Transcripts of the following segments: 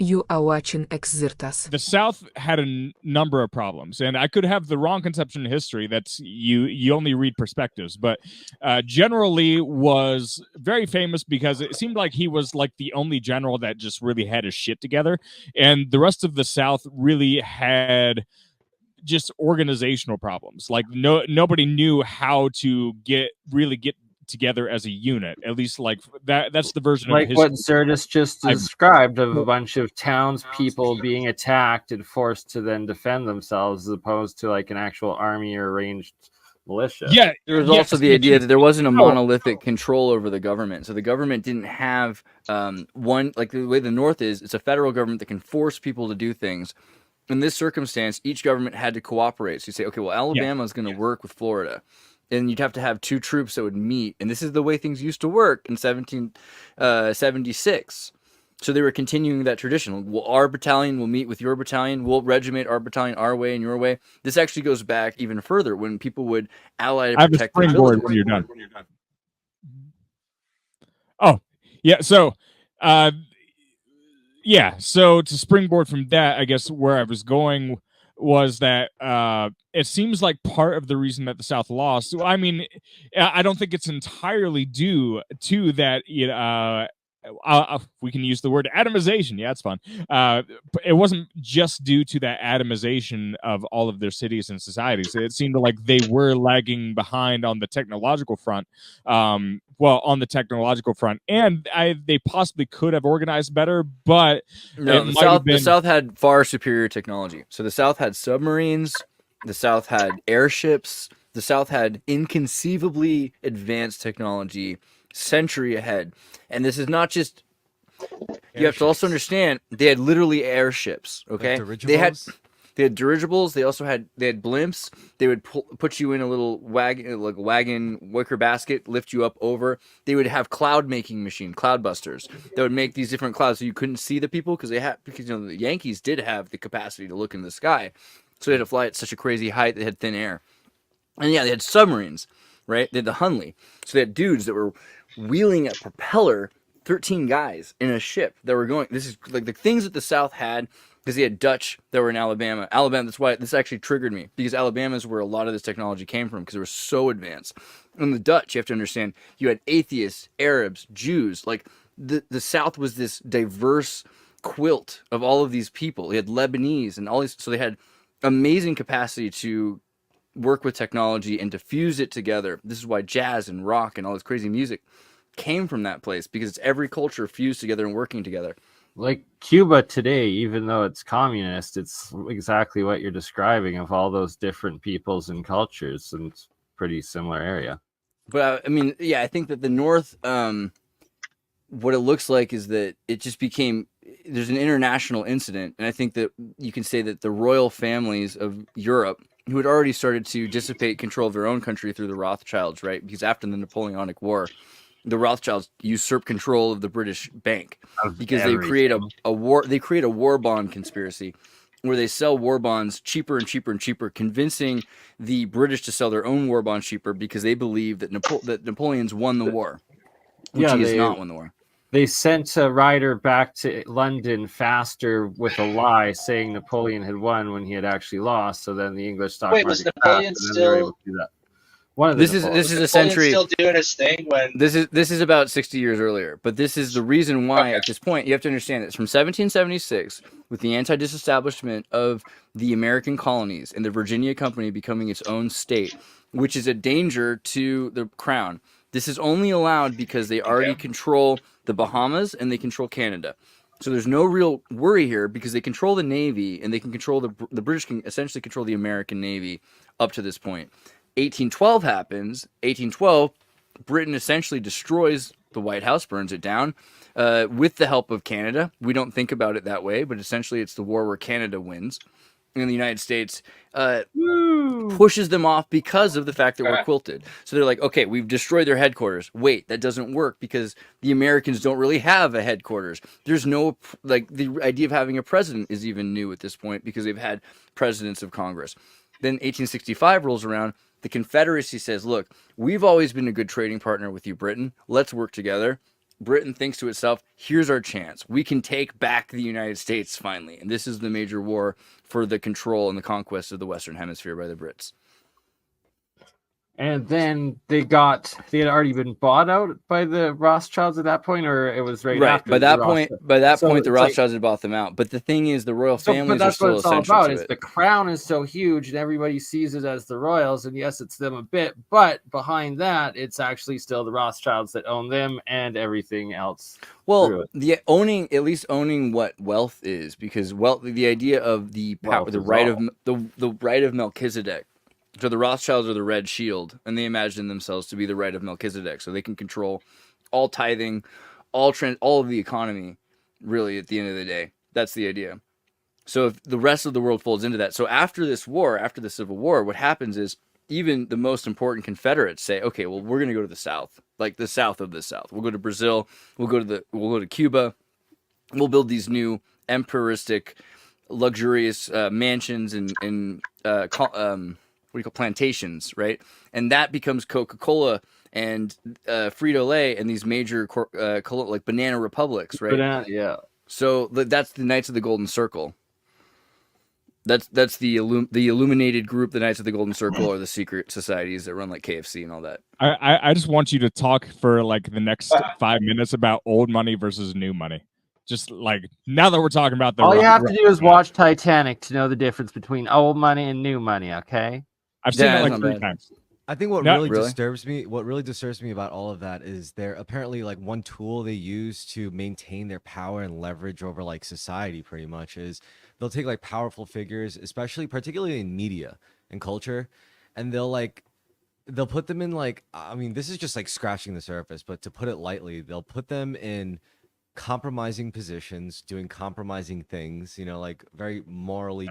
You are watching Xirtus. The South had a number of problems, and I could have the wrong conception of history. That's you only read perspectives, but generally was very famous because it seemed like he was like the only general that just really had his shit together, and the rest of the South really had just organizational problems. Like nobody knew how to get together as a unit. At least like that's the version of Like what history Xirtus just I've described, of a bunch of townspeople being attacked and forced to then defend themselves, as opposed to like an actual army or arranged militia. yeah. There was Yes, also the idea that there wasn't a Oh. monolithic control over the government. So the government didn't have one, like the way the North is, it's a federal government that can force people to do things. In this circumstance, each government had to cooperate. So you say, okay, well, Alabama is going to work with Florida. And you'd have to have two troops that would meet. And this is the way things used to work in 1776. So they were continuing that tradition. Well, our battalion will meet with your battalion. We'll regiment our battalion our way and your way. This actually goes back even further when people would ally to I have a protect their springboard villages. when you're done. Oh, yeah. So, yeah. So to springboard from that, I guess where I was going was that it seems like part of the reason that the South lost. I mean, I don't think it's entirely due to that. We can use the word atomization. Yeah, it's fun. It wasn't just due to that atomization of all of their cities and societies. It seemed like they were lagging behind on the technological front. On the technological front, and they possibly could have organized better, but no, the South had far superior technology. So the South had submarines, the South had airships, the South had inconceivably advanced technology century ahead. And this is not just you have to also understand they had literally airships. Okay, like they had dirigibles. They had blimps. They would put you in a little wagon wicker basket, lift you up over. They would have cloud making machine, cloud busters, that would make these different clouds so you couldn't see the people because the Yankees did have the capacity to look in the sky, so they had to fly at such a crazy height. They had thin air, and yeah, they had submarines, right? They had the Hunley, so they had dudes that were wheeling a propeller. 13 guys in a ship that were going. This is like the things that the South had. Because they had Dutch that were in Alabama. That's why this actually triggered me. Because Alabama is where a lot of this technology came from. Because they were so advanced. And the Dutch, you have to understand, you had atheists, Arabs, Jews. Like the South was this diverse quilt of all of these people. They had Lebanese and all these. So they had amazing capacity to work with technology and to fuse it together. This is why jazz and rock and all this crazy music came from that place. Because it's every culture fused together and working together. Like Cuba today, even though it's communist, it's exactly what you're describing of all those different peoples and cultures, and it's a pretty similar area. But I mean, yeah, I think that the North, what it looks like is that it just became, there's an international incident. And I think that you can say that the royal families of Europe, who had already started to dissipate control of their own country through the Rothschilds, right? Because after the Napoleonic War, the Rothschilds usurp control of the British bank because they create a war. They create a war bond conspiracy where they sell war bonds cheaper and cheaper and cheaper, convincing the British to sell their own war bonds cheaper because they believe that Napoleon's won the war, which he has not won the war. They sent a rider back to London faster with a lie, saying Napoleon had won when he had actually lost. So then the English stock market was Napoleon still? This is a century. Still doing his thing when this is about 60 years earlier, but this is the reason why at this point you have to understand this. From 1776, with the anti-disestablishment of the American colonies and the Virginia Company becoming its own state, which is a danger to the crown. This is only allowed because they already control the Bahamas and they control Canada. So there's no real worry here because they control the Navy and they can control the British can essentially control the American Navy up to this point. 1812 happens. 1812, Britain essentially destroys the White House, burns it down, with the help of Canada. We don't think about it that way, but essentially it's the war where Canada wins. And the United States pushes them off because of the fact that we're quilted. So they're like, okay, we've destroyed their headquarters. Wait, that doesn't work because the Americans don't really have a headquarters. There's no, like, the idea of having a president is even new at this point because they've had presidents of Congress. Then 1865 rolls around. The Confederacy says, look, we've always been a good trading partner with you, Britain. Let's work together. Britain thinks to itself, here's our chance. We can take back the United States finally. And this is the major war for the control and the conquest of the Western Hemisphere by the Brits. And then they had already been bought out by the Rothschilds at that point, or it was right after. By that point, the Rothschilds had bought them out. But the thing is, the royal families are still essential to it. But that's what it's all about. Is the crown is so huge, and everybody sees it as the royals, and yes, it's them a bit, but behind that, it's actually still the Rothschilds that own them and everything else. Well, at least owning what wealth is, because the idea of the power, the right of Melchizedek. So the Rothschilds are the red shield, and they imagine themselves to be the right of Melchizedek, so they can control all tithing, all of the economy, really, at the end of the day. That's the idea. So if the rest of the world folds into that. So after this war, after the Civil War, what happens is even the most important Confederates say, okay, well, we're going to go to the South, like the South of the South. We'll go to Brazil. We'll go to Cuba. We'll build these new empiristic, luxurious mansions and plantations, right? And that becomes Coca-Cola and Frito-Lay and these major like banana republics, right? Yeah. So that's the Knights of the Golden Circle. That's the illuminated group, the Knights of the Golden Circle, or the secret societies that run like KFC and all that. I just want you to talk for like the next 5 minutes about old money versus new money. Just like now that we're talking about all you have to do is watch Titanic to know the difference between old money and new money. Okay. I've seen it like 3 times. I think what really disturbs me about all of that is they're apparently like one tool they use to maintain their power and leverage over like society pretty much is they'll take like powerful figures, particularly in media and culture, and they'll put them in like, I mean, this is just like scratching the surface, but to put it lightly, they'll put them in compromising positions, doing compromising things, like very morally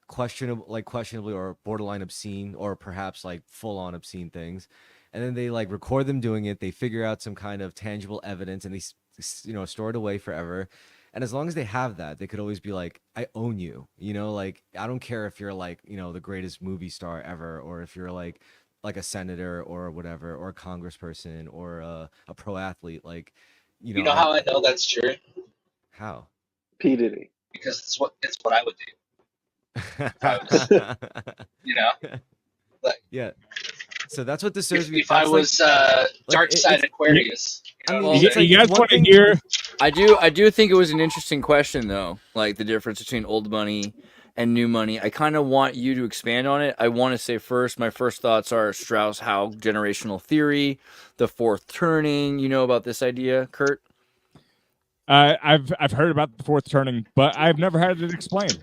questionably or borderline obscene, or perhaps like full-on obscene things, and then they like record them doing it. They figure out some kind of tangible evidence, and they store it away forever. And as long as they have that, they could always be like, I own you, like I don't care if you're like the greatest movie star ever, or if you're like a senator or whatever, or a congressperson or a pro athlete. Like you know how I know that's true? How? P. Diddy. Because it's what I would do. Yeah. So that's what this serves me. If I was dark side Aquarius. You guys want to hear? I do think it was an interesting question though, like the difference between old money and new money. I kind of want you to expand on it. I want to say first, my first thoughts are Strauss-Howe generational theory, the fourth turning. You know about this idea, Kurt? I've heard about the fourth turning, but I've never had it explained.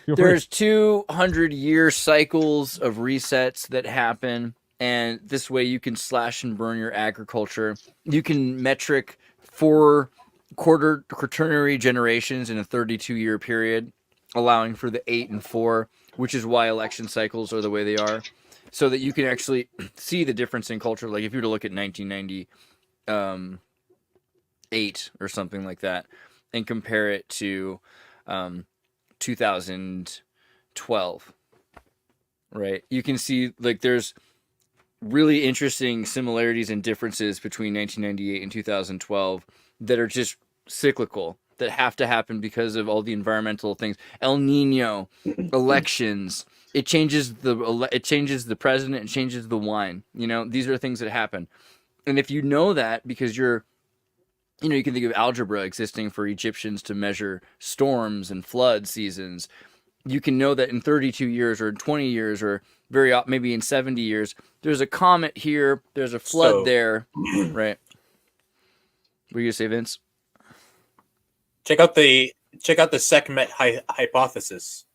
There's 200-year cycles of resets that happen, and this way you can slash and burn your agriculture. You can metric 4 quaternary generations in a 32-year period, allowing for the 8 and 4, which is why election cycles are the way they are, so that you can actually see the difference in culture. Like if you were to look at 1998 or something like that, and compare it to 2012, right? You can see like there's really interesting similarities and differences between 1998 and 2012 that are just cyclical, that have to happen because of all the environmental things. El Nino, elections, it changes the president, it changes the wine. These are things that happen. And if you know that, because you can think of algebra existing for Egyptians to measure storms and flood seasons. You can know that in 32 years or 20 years or maybe in 70 years, there's a comet here, there's a flood there, right? What are you gonna say, Vince? Check out the Sekhmet hypothesis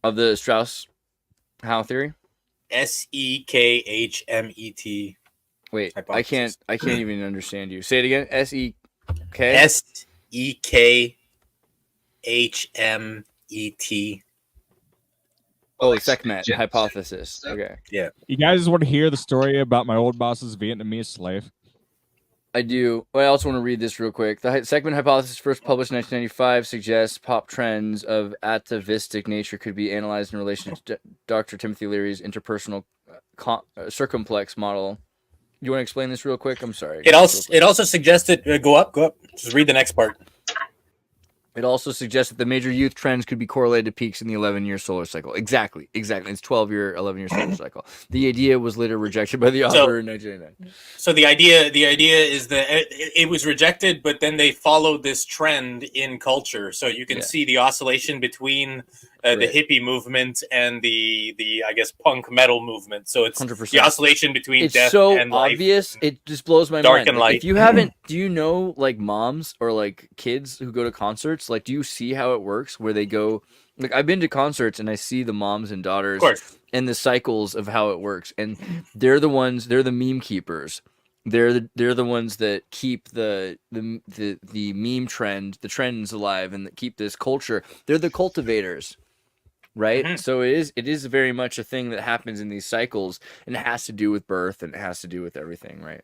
of the Strauss-Howe theory. Sekhmet. Wait, hypothesis. I can't even understand you. Say it again. S-E-K? S-E-K-H-M-E-T. Oh, Sekhmet hypothesis. Okay. Yeah. You guys want to hear the story about my old boss's Vietnamese slave? I do. Well, I also want to read this real quick. The Sekhmet hypothesis, first published in 1995, suggests pop trends of atavistic nature could be analyzed in relation to Dr. Timothy Leary's interpersonal circumplex model. You want to explain this real quick? I'm sorry. It also suggested go up. Just read the next part. It also suggests that the major youth trends could be correlated to peaks in the 11-year solar cycle. Exactly. It's 12-year, 11-year solar cycle. The idea was later rejected by the author in 1999. So the idea is that it was rejected, but then they followed this trend in culture. So you can see the oscillation between the hippie movement and the I guess punk metal movement. So it's 100%. the oscillation between death so and life. obvious. It just blows my Dark mind. and Like, light. if you haven't, do you know like moms or like kids who go to concerts? Like, do you see how it works? Where they go? Like, I've been to concerts and I see the moms and daughters and the cycles of how it works, and they're the meme keepers. They're the ones that keep the meme trend, the trends alive, and that keep this culture. They're the cultivators. Right. Mm-hmm. So it is very much a thing that happens in these cycles, and it has to do with birth, and it has to do with everything. Right.